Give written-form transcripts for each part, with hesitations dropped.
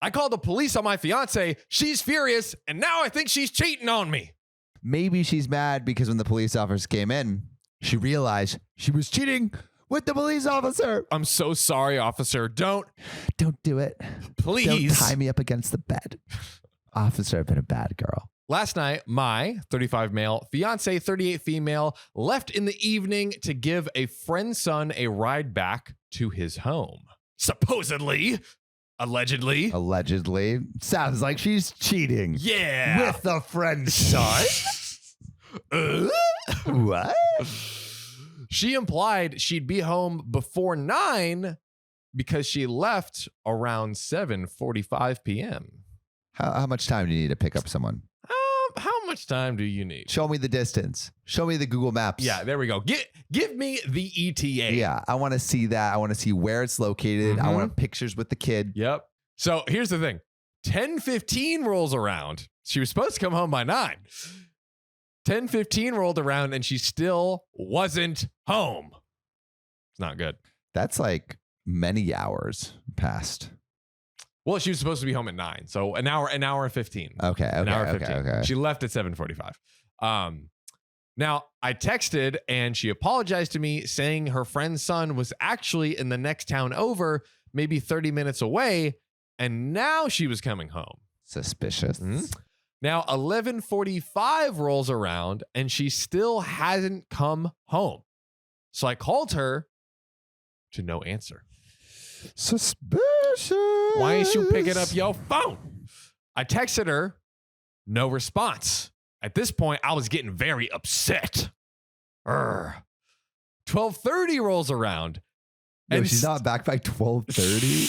I called the police on my fiance. She's furious, and now I think she's cheating on me. Maybe she's mad because when the police officers came in, she realized she was cheating with the police officer. I'm so sorry, officer. Don't do it. Please. Don't tie me up against the bed. Officer, I've been a bad girl. Last night, my 35 male, fiance 38 female, left in the evening to give a friend's son a ride back to his home. Supposedly. Allegedly. Sounds like she's cheating. Yeah. With a friend's son? What? She implied she'd be home before 9 because she left around 7:45 p.m. How much time do you need to pick up someone? How much time do you need? Show me the distance. Show me the Google Maps. Yeah, there we go. Give me the ETA. Yeah, I want to see that. I want to see where it's located. I want pictures with the kid. Yep. So here's the thing. 10:15 rolls around. She was supposed to come home by 9. 10:15 rolled around and she still wasn't home. It's not good. That's like many hours passed. Well, she was supposed to be home at 9. So an hour and 15. Okay. An hour and 15. Okay. She left at 7:45. Now I texted and she apologized to me saying her friend's son was actually in the next town over, maybe 30 minutes away. And now she was coming home. Suspicious. Now 11:45 rolls around and she still hasn't come home. So I called her to no answer. Suspicious. Why ain't you picking up your phone? I texted her, no response. At this point, I was getting very upset. 12:30 rolls around. And she's not back by 12:30?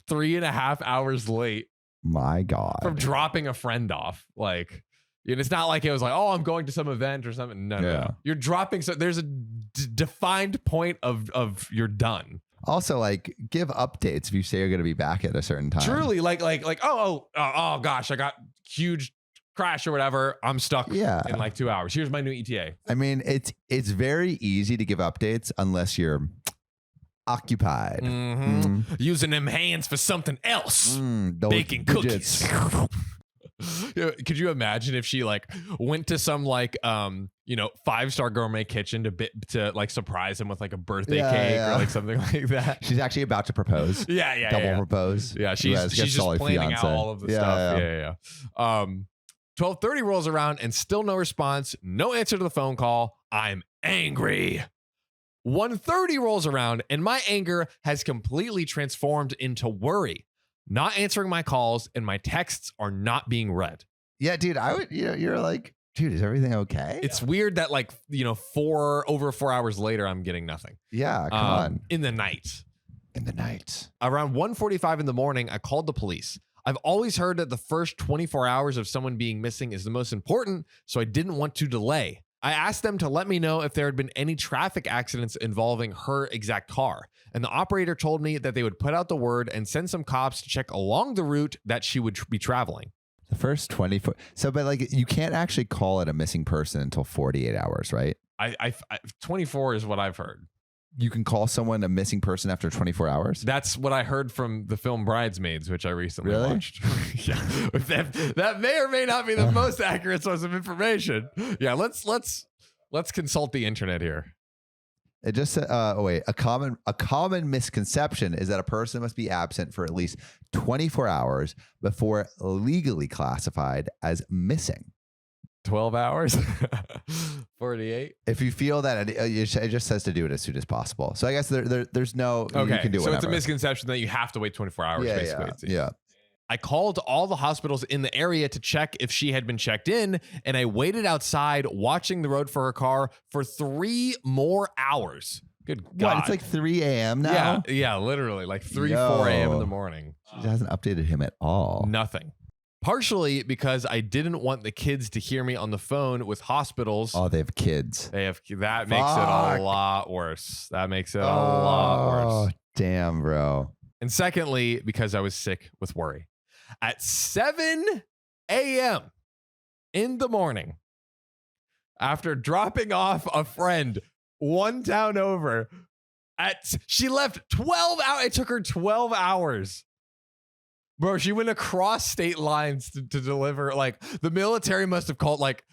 3.5 hours late. My God. From dropping a friend off. Like, it's not like it was like, oh, I'm going to some event or something. No. You're dropping. So there's a defined point of you're done. Also, like, give updates if you say you're going to be back at a certain time. Truly, like, oh gosh, I got huge crash or whatever. I'm stuck in like 2 hours. Here's my new ETA. I mean, it's very easy to give updates unless you're occupied. Using them hands for something else. Baking cookies. Could you imagine if she like went to some like 5-star gourmet kitchen to like surprise him with like a birthday cake or like something like that? She's actually about to propose. Double propose. Yeah, she's just planning out all of the stuff. 12:30 rolls around and still no response, no answer to the phone call. I'm angry. 1:30 rolls around and my anger has completely transformed into worry. Not answering my calls and my texts are not being read. Yeah, dude, you're like, dude, is everything okay? It's weird that like, over 4 hours later, I'm getting nothing. Yeah, come on. In the night. Around 1:45 in the morning, I called the police. I've always heard that the first 24 hours of someone being missing is the most important, so I didn't want to delay. I asked them to let me know if there had been any traffic accidents involving her exact car. And the operator told me that they would put out the word and send some cops to check along the route that she would be traveling. The first 24. So, but like, you can't actually call it a missing person until 48 hours, right? 24 is what I've heard. You can call someone a missing person after 24 hours? That's what I heard from the film Bridesmaids, which I recently watched. Yeah, that may or may not be the most accurate source of information. Yeah, let's consult the internet here. It just said, a common misconception is that a person must be absent for at least 24 hours before legally classified as missing. 12 hours? 48? If you feel that it just says to do it as soon as possible. So I guess there's no, okay. You can do so whatever. It's a misconception that you have to wait 24 hours, basically. Yeah. I called all the hospitals in the area to check if she had been checked in, and I waited outside watching the road for her car for 3 more hours. Good God. What, it's like 3 a.m. now? Yeah, literally like 4 a.m. in the morning. She hasn't updated him at all. Nothing. Partially because I didn't want the kids to hear me on the phone with hospitals. Oh, they have kids. That makes it a lot worse. Damn, bro. And secondly, because I was sick with worry. At 7 a.m. in the morning, after dropping off a friend one town over, she left 12 hours. It took her 12 hours Bro, she went across state lines to deliver. Like, the military must have called, like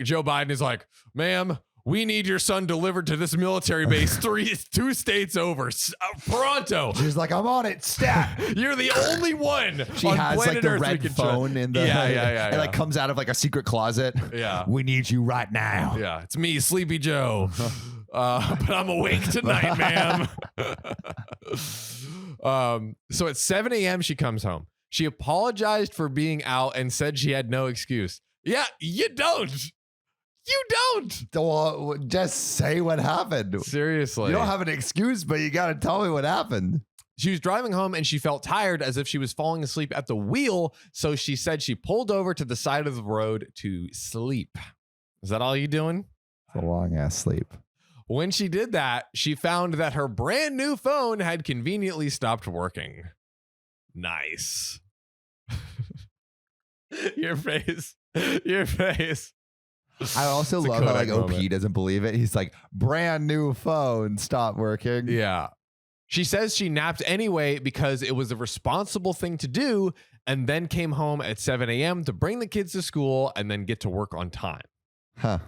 Joe Biden is like, ma'am, we need your son delivered to this military base 2 states over. Pronto. She's like, I'm on it. Stat. You're the only one. She on has like planet the Earth we red can phone in the yeah. It like comes out of like a secret closet. Yeah. We need you right now. Yeah. It's me, Sleepy Joe. But I'm awake tonight, ma'am. So at 7 a.m. she comes home. She apologized for being out and said she had no excuse. Yeah, you don't. You don't. Well, just say what happened. Seriously. You don't have an excuse, but you got to tell me what happened. She was driving home and she felt tired as if she was falling asleep at the wheel. So she said she pulled over to the side of the road to sleep. Is that all you doing? It's a long ass sleep. When she did that, she found that her brand new phone had conveniently stopped working. Nice. Your face. Your face. I also love how like OP doesn't believe it. He's like, brand new phone stopped working. Yeah. She says she napped anyway because it was a responsible thing to do, and then came home at 7 a.m. to bring the kids to school and then get to work on time. Huh.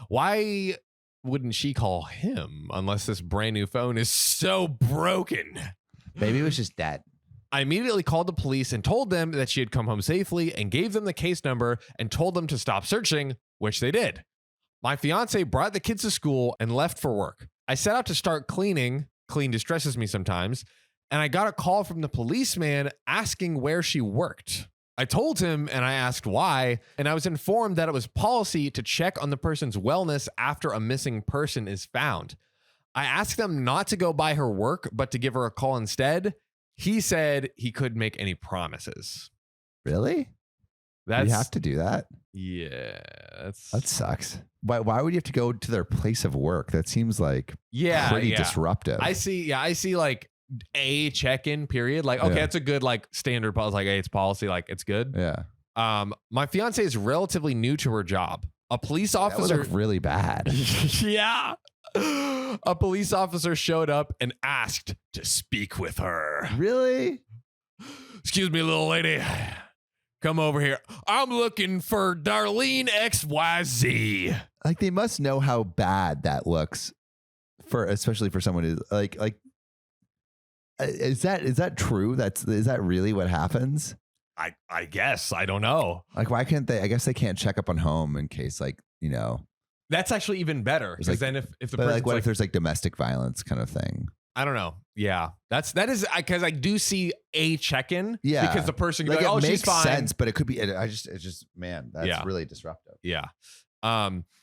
Why wouldn't she call him unless this brand new phone is so broken? Maybe it was just dead. I immediately called the police and told them that she had come home safely and gave them the case number and told them to stop searching, which they did. My fiance brought the kids to school and left for work. I set out to start cleaning. Clean distresses me sometimes. And I got a call from the policeman asking where she worked. I told him and I asked why, and I was informed that it was policy to check on the person's wellness after a missing person is found. I asked them not to go by her work, but to give her a call instead. He said he couldn't make any promises. Really? You have to do that? Yeah. That sucks. Why would you have to go to their place of work? That seems like pretty disruptive. I see like a check-in period. Like, okay, that's a good like standard policy. Like, hey, it's policy. Like, it's good. Yeah. My fiance is relatively new to her job. A police officer. That would look really bad. Yeah. A police officer showed up and asked to speak with her. Really? Excuse me, little lady. Come over here. I'm looking for Darlene XYZ. Like, they must know how bad that looks especially for someone who's like, is that true? Is that really what happens? I guess. I don't know. Like, why can't they? I guess they can't check up on home in case, like, you know. That's actually even better. Because then if the person, like, what if there's like domestic violence kind of thing? I don't know. Yeah, that is because I do see a check-in. Yeah, because the person like, like, oh, it she's makes fine. sense, but it could be. It's just man, that's really disruptive. Yeah.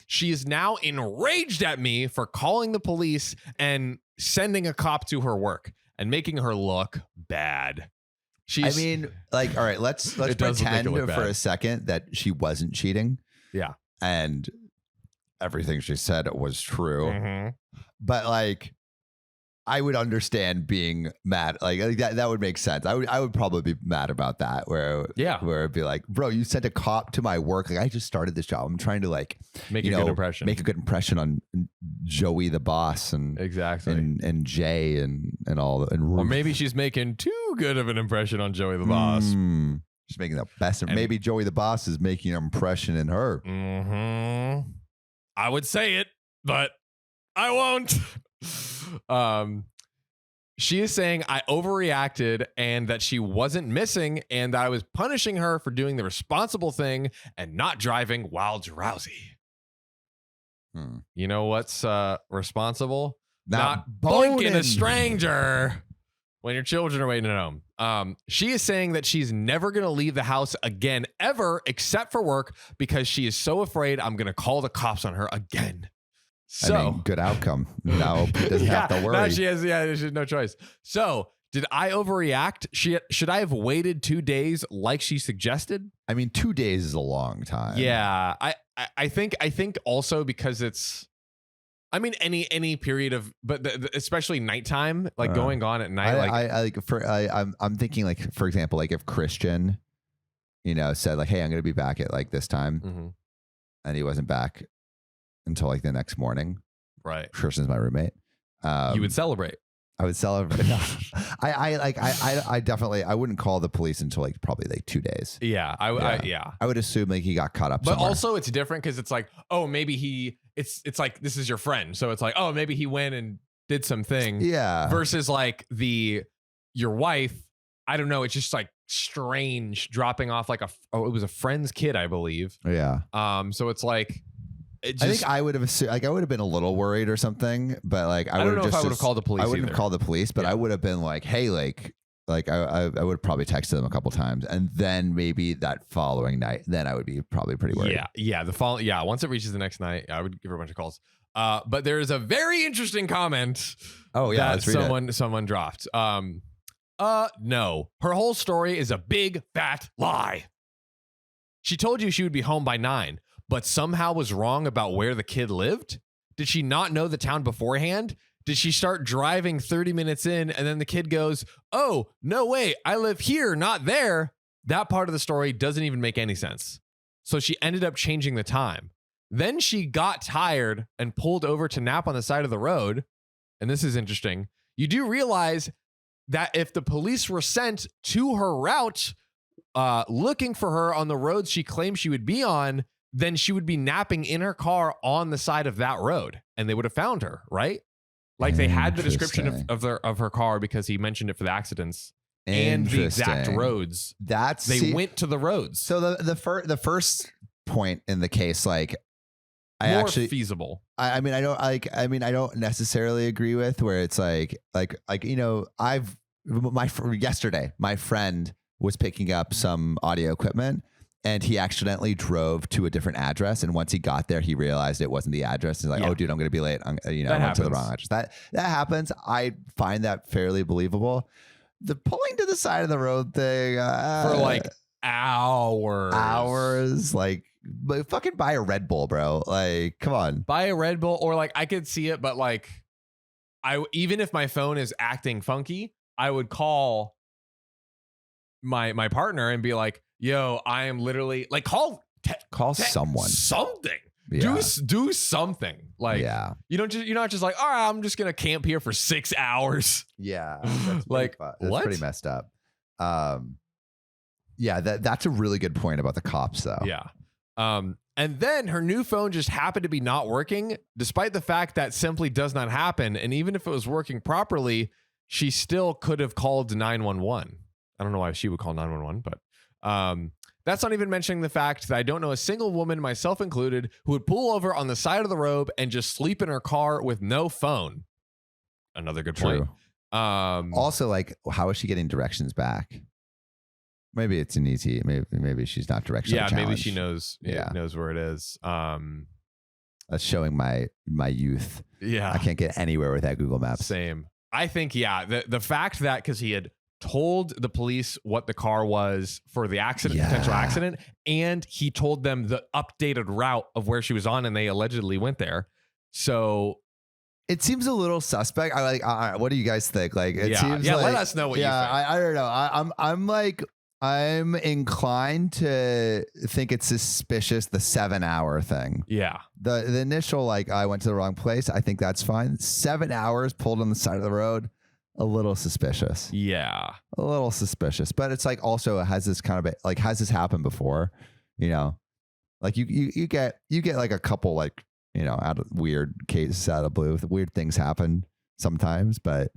She is now enraged at me for calling the police and sending a cop to her work and making her look bad. I mean, like, all right, let's pretend for a second that she wasn't cheating. Yeah, and everything she said was true. Mm-hmm. But like, I would understand being mad. Like that would make sense. I would probably be mad about that. Where it'd be like, bro, you sent a cop to my work. Like, I just started this job. I'm trying to like make a good impression on Joey the boss and and Jay and all. And or maybe she's making too good of an impression on Joey the boss. She's making the best. And maybe Joey the boss is making an impression in her. Mm-hmm. I would say it, but I won't. She is saying I overreacted and that she wasn't missing and that I was punishing her for doing the responsible thing and not driving while drowsy. You know what's responsible? Not boinking a stranger when your children are waiting at home. She is saying that she's never going to leave the house again ever except for work because she is so afraid I'm going to call the cops on her again. So, I mean, good outcome. Now she doesn't have to worry. Now she has no choice. So, did I overreact? Should I have waited 2 days like she suggested? I mean, 2 days is a long time. Yeah, I think also because it's, I mean, any period of, but especially nighttime, like going on at night. I'm thinking, like, for example, like if Christian, you know, said like, hey, I'm going to be back at like this time, and he wasn't back until like the next morning. Right. Christian's my roommate. You would celebrate. I would celebrate. No. I definitely, I wouldn't call the police until like probably like 2 days. Yeah. I would assume like he got caught up But somewhere. also it's different because it's like, oh, maybe it's like, this is your friend. So it's like, oh, maybe he went and did something. Yeah. Versus like your wife, I don't know. It's just like strange dropping off like it was a friend's kid, I believe. Yeah. So it's like, I think I would have I would have been a little worried or something, but like I don't know if I would have called the police. I wouldn't have called the police, but I would have been like, hey, like I would have probably texted them a couple times, and then maybe that following night, then I would be probably pretty worried. Yeah. Once it reaches the next night, I would give her a bunch of calls. But there is a very interesting comment. Oh yeah, that someone dropped. No, her whole story is a big fat lie. She told you she would be home by 9. But somehow was wrong about where the kid lived? Did she not know the town beforehand? Did she start driving 30 minutes in and then the kid goes, oh, no way, I live here, not there? That part of the story doesn't even make any sense. So she ended up changing the time. Then she got tired and pulled over to nap on the side of the road. And this is interesting. You do realize that if the police were sent to her route, looking for her on the roads she claimed she would be on, then she would be napping in her car on the side of that road and they would have found her, right? Like they had the description of her car because he mentioned it for the accidents and the exact roads. They went to the roads. So the first point in the case, like more feasible. I mean, I don't necessarily agree with where it's like, you know, yesterday, my friend was picking up some audio equipment and he accidentally drove to a different address. And once he got there, he realized it wasn't the address. He's like, oh, dude, I'm going to be late. I went to the wrong address. That happens. I find that fairly believable. The pulling to the side of the road thing. For like hours. Like, but fucking buy a Red Bull, bro. Like, come on. Buy a Red Bull. Or like, I could see it, but like, even if my phone is acting funky, I would call my partner and be like, yo, I am literally like call someone, something, yeah. do something. Like, yeah, you're not just like, all right, I'm just going to camp here for 6 hours. Yeah. Like that's what? Pretty messed up. Yeah, that's a really good point about the cops though. Yeah. And then her new phone just happened to be not working, despite the fact that simply does not happen. And even if it was working properly, she still could have called 911. I don't know why she would call 911, but that's not even mentioning the fact that I don't know a single woman, myself included, who would pull over on the side of the road and just sleep in her car with no phone. Another good point. Also, like, how is she getting directions back? Maybe it's an easy. Maybe she's not directionally challenged. Maybe she knows. Knows where it is. That's showing my youth. Yeah, I can't get anywhere without Google Maps. Same. I think the fact that because he had told the police what the car was for the potential accident, and he told them the updated route of where she was on, and they allegedly went there. So it seems a little suspect. What do you guys think? Like, it seems like, let us know what you think. I don't know. I'm inclined to think it's suspicious, the 7-hour thing. Yeah. The initial, like, I went to the wrong place. I think that's fine. 7 hours pulled on the side of the road. A little suspicious. Yeah. A little suspicious. But it's like also has this kind of like, has this happened before? You know, like you get like a couple, like, you know, out of weird cases out of blue. Weird things happen sometimes, but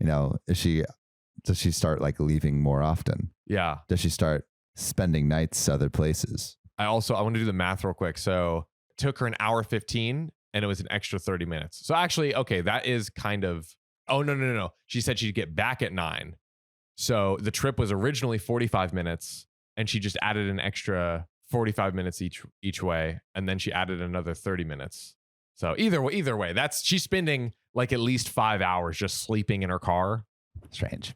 you know, does she start like leaving more often? Yeah. Does she start spending nights other places? I want to do the math real quick. So it took her an hour 15 and it was an extra 30 minutes. So actually, okay, that is kind of, oh, no. She said she'd get back at 9. So the trip was originally 45 minutes and she just added an extra 45 minutes each way. And then she added another 30 minutes. So either way, she's spending like at least 5 hours just sleeping in her car. Strange.